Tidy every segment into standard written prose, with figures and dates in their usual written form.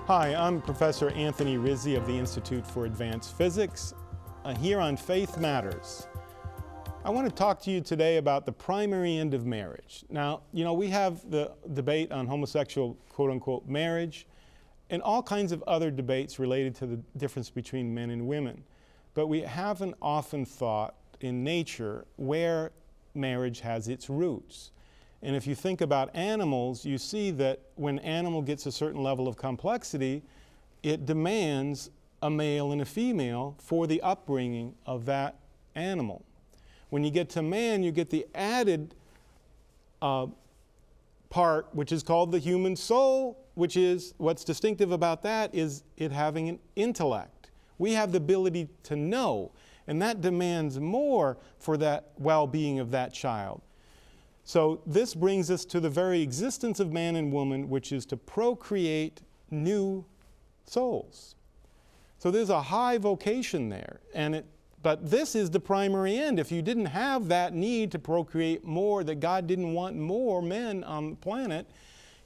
Hi, I'm Professor Anthony Rizzi of the Institute for Advanced Physics, here on Faith Matters. I want to talk to you today about the primary end of marriage. Now, we have the debate on homosexual quote-unquote marriage and all kinds of other debates related to the difference between men and women. But we haven't often thought in nature where marriage has its roots. And if you think about animals, you see that when an animal gets a certain level of complexity, it demands a male and a female for the upbringing of that animal. When you get to man, you get the added part, which is called the human soul, which is, what's distinctive about that is it having an intellect. We have the ability to know, and that demands more for that well-being of that child. So this brings us to the very existence of man and woman, which is to procreate new souls. So there's a high vocation there, but this is the primary end. If you didn't have that need to procreate more, that God didn't want more men on the planet,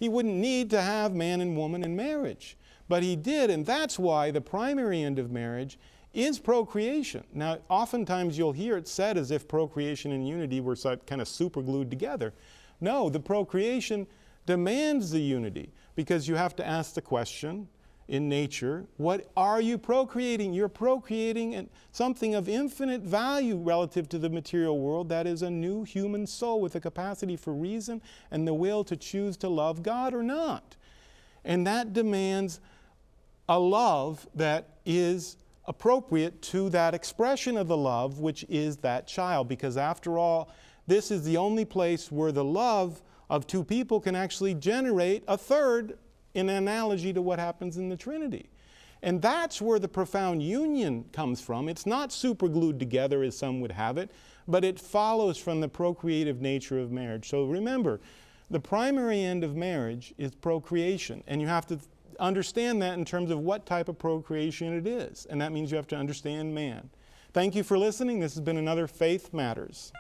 He wouldn't need to have man and woman in marriage. But He did, and that's why the primary end of marriage is procreation. Now, oftentimes you'll hear it said as if procreation and unity were kind of super glued together. No, the procreation demands the unity, because you have to ask the question in nature, what are you procreating? You're procreating something of infinite value relative to the material world. That is a new human soul with a capacity for reason and the will to choose to love God or not. And that demands a love that is appropriate to that expression of the love, which is that child. Because after all, this is the only place where the love of two people can actually generate a third, in analogy to what happens in the Trinity. And that's where the profound union comes from. It's not super glued together as some would have it, but it follows from the procreative nature of marriage. So remember, the primary end of marriage is procreation, and you have to understand that in terms of what type of procreation it is. And that means you have to understand man. Thank you for listening. This has been another Faith Matters.